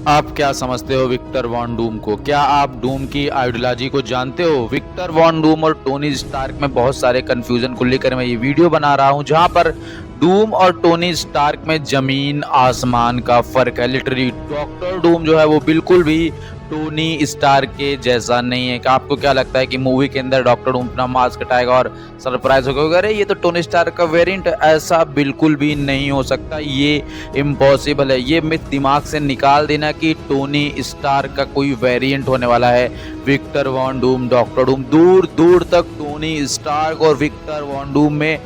आप क्या समझते हो विक्टर वॉन डूम को? क्या आप डूम की आइडियोलॉजी को जानते हो? विक्टर वॉन डूम और टोनी स्टार्क में बहुत सारे कंफ्यूजन को लेकर मैं ये वीडियो बना रहा हूँ, जहाँ पर डूम और टोनी स्टार्क में जमीन आसमान का फर्क है। लिटरली डॉक्टर डूम जो है वो बिल्कुल भी टोनी स्टार्क के जैसा नहीं है। कि आपको क्या लगता है कि मूवी के अंदर डॉक्टर डूम अपना मास्क हटाएगा और सरप्राइज होगा, अरे ये तो टोनी स्टार्क का वेरिएंट? ऐसा बिल्कुल भी नहीं हो सकता, ये इम्पॉसिबल है। ये मिथ दिमाग से निकाल देना कि टोनी स्टार्क का कोई वेरिएंट होने वाला है। Victor Von Doom, Doctor Doom, दूर दूर तक टोनी स्टार्क और विक्टर वॉन डूम में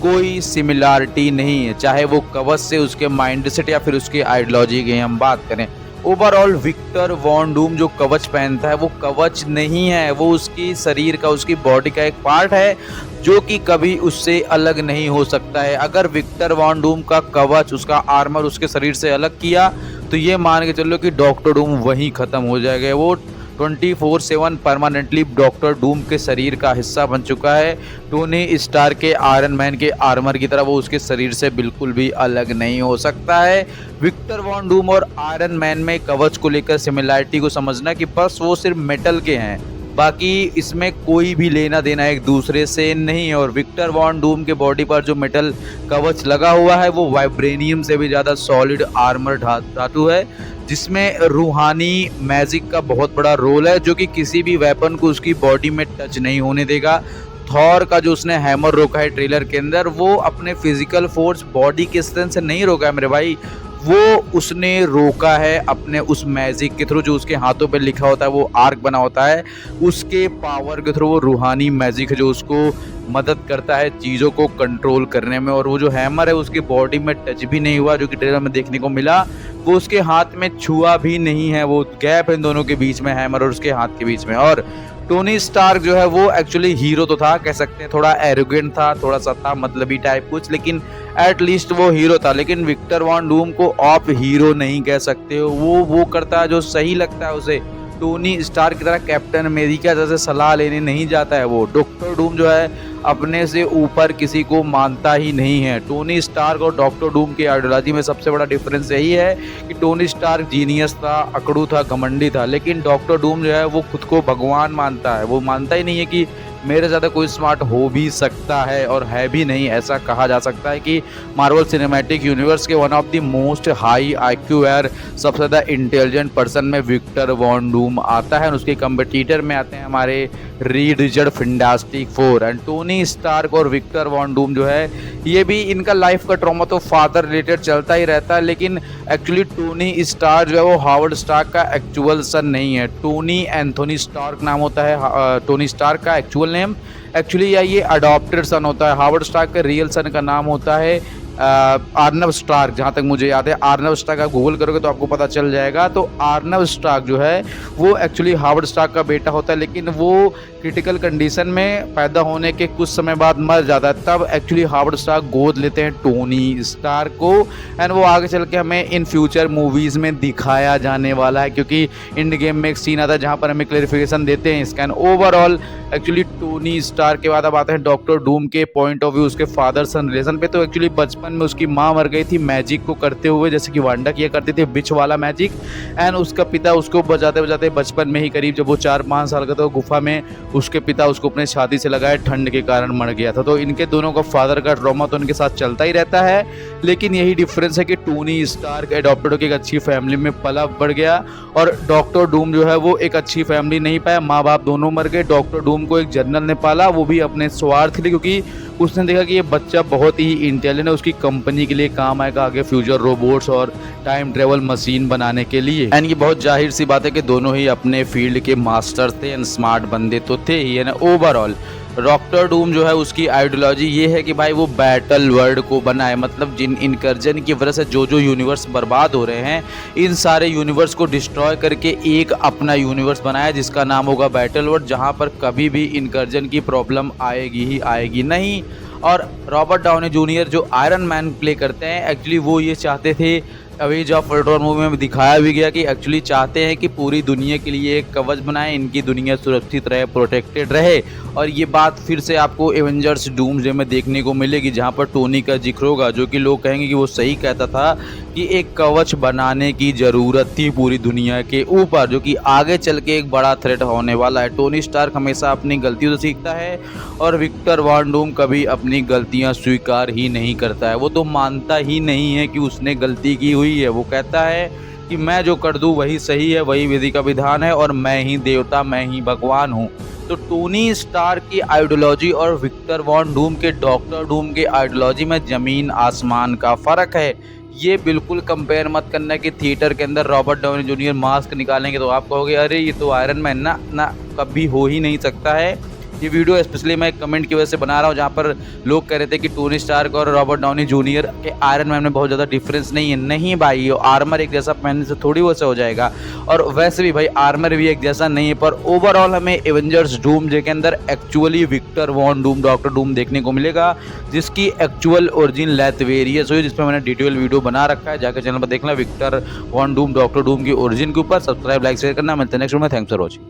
कोई सिमिलरिटी नहीं है, चाहे वो कवच से, उसके माइंडसेट या फिर उसकी आइडियोलॉजी की हम बात करें। ओवरऑल विक्टर वॉन डूम जो कवच पहनता है वो कवच नहीं है, वो उसकी शरीर का, उसकी बॉडी का एक पार्ट है जो कि कभी उससे अलग नहीं हो सकता है। अगर विक्टर वॉन डूम का कवच, उसका आर्मर उसके शरीर से अलग किया तो ये मान के चलो कि डॉक्टर डूम वहीं खत्म हो जाएगा। वो 24/7 परमानेंटली डॉक्टर डूम के शरीर का हिस्सा बन चुका है। टोनी स्टार के आयरन मैन के आर्मर की तरह वो उसके शरीर से बिल्कुल भी अलग नहीं हो सकता है। विक्टर वॉन डूम और आयरन मैन में कवच को लेकर सिमिलरिटी को समझना कि बस वो सिर्फ मेटल के हैं, बाकी इसमें कोई भी लेना देना एक दूसरे से नहीं है। और विक्टर वॉन डूम के बॉडी पर जो मेटल कवच लगा हुआ है वो वाइब्रेनियम से भी ज़्यादा सॉलिड आर्मर धातु है, जिसमें रूहानी मैजिक का बहुत बड़ा रोल है, जो कि किसी भी वेपन को उसकी बॉडी में टच नहीं होने देगा। थॉर का जो उसने हैमर रोका है ट्रेलर के अंदर, वो अपने फिजिकल फोर्स, बॉडी के स्ट्रेंथ से नहीं रोका है मेरे भाई, वो उसने रोका है अपने उस मैजिक के थ्रू। जो उसके हाथों पे लिखा होता है, वो आर्क बना होता है, उसके पावर के थ्रू वो रूहानी मैजिक है जो उसको मदद करता है चीज़ों को कंट्रोल करने में। और वो जो हैमर है उसकी बॉडी में टच भी नहीं हुआ, जो कि ट्रेलर में देखने को मिला। वो उसके हाथ में छुआ भी नहीं है, वो गैप है इन दोनों के बीच में, हैमर और उसके हाथ के बीच में। और टोनी स्टार्क जो है वो एक्चुअली हीरो तो था, कह सकते हैं थोड़ा एरोगेंट था, थोड़ा सा था मतलबी टाइप कुछ, लेकिन एटलीस्ट वो हीरो था। लेकिन विक्टर वॉन डूम को आप हीरो नहीं कह सकते हो, वो करता है जो सही लगता है उसे। टोनी स्टार्क की तरह कैप्टन अमेरिका जैसे सलाह लेने नहीं जाता है वो। डॉक्टर डूम जो है अपने से ऊपर किसी को मानता ही नहीं है। टोनी स्टार्क और डॉक्टर डूम की आइडियोलॉजी में सबसे बड़ा डिफरेंस यही है कि टोनी स्टार्क जीनियस था, अकड़ू था, घमंडी था, लेकिन डॉक्टर डूम जो है वो खुद को भगवान मानता है। वो मानता ही नहीं है कि मेरे ज़्यादा कोई स्मार्ट हो भी सकता है, और है भी नहीं। ऐसा कहा जा सकता है कि मार्वल सिनेमैटिक यूनिवर्स के one of the most high IQ एयर, सबसे ज़्यादा इंटेलिजेंट पर्सन में विक्टर वॉन डूम आता है, और उसके कंपटीटर में आते हैं हमारे Reed Richard Fantastic Four. And Tony Stark और विक्टर वॉन डूम जो है, ये भी इनका लाइफ का ट्रॉमा तो फादर रिलेटेड चलता ही रहता है, लेकिन एक्चुअली टोनी स्टार्क जो है वो हावर्ड स्टार्क का एक्चुअल सन नहीं है। टोनी एंथोनी स्टार्क नाम होता है टोनी स्टार्क का एक्चुअल नेम एक्चुअली, या ये अडॉप्टेड सन होता है। हावर्ड स्टार्क का रियल सन का नाम होता है आर्नव स्टार्क, जहाँ तक मुझे याद है। आर्नव स्टार्क आप गूगल करोगे तो आपको पता चल जाएगा। तो आर्नव स्टार्क जो है वो एक्चुअली हावर्ड स्टार्क का बेटा होता है, लेकिन वो क्रिटिकल कंडीशन में पैदा होने के कुछ समय बाद मर जाता है। तब एक्चुअली हावर्ड स्टार्क गोद लेते हैं टोनी स्टार्क को, एंड वो आगे चल के हमें इन फ्यूचर मूवीज़ में दिखाया जाने वाला है, क्योंकि इंड गेम में एक सीन आता है जहाँ पर हमें क्लैरिफिकेशन देते हैं इसका। ओवरऑल एक्चुअली टोनी स्टार्क के बाद अब आते हैं डॉक्टर डूम के पॉइंट ऑफ व्यू, उसके फादर सन रिलेशन पे। तो एक्चुअली बचपन में उसकी माँ मर गई थी मैजिक को करते हुए, जैसे कि वांडा किया करती थी बिच वाला मैजिक, एंड उसका पिता उसको बजाते बजाते बचपन में ही, करीब जब वो 4-5 साल का था, गुफा में उसके पिता उसको अपने छाती से लगाए ठंड के कारण मर गया था। तो इनके दोनों का फादर का ट्रॉमा तो इनके साथ चलता ही रहता है, लेकिन यही डिफरेंस है कि टोनी स्टार्क एडॉप्टेड होकर एक अच्छी फैमिली में पला बढ़ गया, और डॉक्टर डूम जो है वो एक अच्छी फैमिली नहीं पाया, माँ बाप दोनों मर गए। डॉक्टर डूम को एक जनरल ने पाला, वो भी अपने स्वार्थ के लिए, क्योंकि उसने देखा कि ये बच्चा बहुत ही इंटेलिजेंट है, उसकी कंपनी के लिए काम आएगा आगे फ्यूचर रोबोट्स और टाइम ट्रेवल मशीन बनाने के लिए। एंड ये बहुत जाहिर सी बात है कि दोनों ही अपने फील्ड के मास्टर थे एंड स्मार्ट बंदे तो थे ही। एंड ओवरऑल डॉक्टर डूम जो है उसकी आइडियोलॉजी ये है कि भाई वो बैटल वर्ल्ड को बनाए, मतलब जिन इनकर्जन की वजह से जो जो यूनिवर्स बर्बाद हो रहे हैं, इन सारे यूनिवर्स को डिस्ट्रॉय करके एक अपना यूनिवर्स बनाया जिसका नाम होगा बैटल वर्ल्ड, जहां पर कभी भी इनकर्जन की प्रॉब्लम आएगी ही आएगी नहीं। और रॉबर्ट डाउनी जूनियर जो आयरन मैन प्ले करते हैं, एक्चुअली वो ये चाहते थे अवेंजर्स ऑफ अल्ट्रॉन मूवी में दिखाया भी गया कि एक्चुअली चाहते हैं कि पूरी दुनिया के लिए एक कवच बनाएं, इनकी दुनिया सुरक्षित रहे, प्रोटेक्टेड रहे। और ये बात फिर से आपको एवेंजर्स डूम्सडे में देखने को मिलेगी, जहां पर टोनी का जिक्र होगा, जो कि लोग कहेंगे कि वो सही कहता था कि एक कवच बनाने की ज़रूरत थी पूरी दुनिया के ऊपर, जो कि आगे चल के एक बड़ा थ्रेट होने वाला है। टोनी स्टार्क हमेशा अपनी गलतियों से सीखता है और विक्टर वॉन डूम कभी अपनी गलतियां स्वीकार ही नहीं करता है। वो तो मानता ही नहीं है कि उसने गलती की हुई है। वो कहता है कि मैं जो कर दूं वही सही है, वही विधि का विधान है और मैं ही देवता, मैं ही भगवान हूं। तो टोनी स्टार्क की आइडियोलॉजी और विक्टर वॉन डूम के डॉक्टर डूम के आइडियोलॉजी में ज़मीन आसमान का फ़र्क है। ये बिल्कुल कंपेयर मत करना कि थिएटर के अंदर रॉबर्ट डाउनी जूनियर मास्क निकालेंगे तो आप कहोगे अरे ये तो आयरन मैन ना, कभी हो ही नहीं सकता है। ये वीडियो स्पेशली मैं कमेंट की वजह से बना रहा हूँ, जहाँ पर लोग कह रहे थे कि टोनी स्टार्क और रॉबर्ट डाउनी जूनियर के आयरन मैन में बहुत ज़्यादा डिफरेंस नहीं है। नहीं भाई, ये आर्मर एक जैसा पहनने से थोड़ी वैसे हो जाएगा, और वैसे भी भाई आर्मर भी एक जैसा नहीं है। पर ओवरऑल हमें एवेंजर्स डूम्सडे के अंदर actually Victor Von Doom, Doctor Doom देखने को मिलेगा, जिसकी एक्चुअल ओरिजिन लेथवेरियस हुई, जिसमें मैंने डिटेल वीडियो बना रखा है, जाकर चैनल पर देखना Victor Von Doom, Doctor Doom की ओरिजिन के ऊपर। सब्सक्राइब, लाइक, शेयर करना। मिलते हैं नेक्स्ट वीडियो में। Thanks for watching.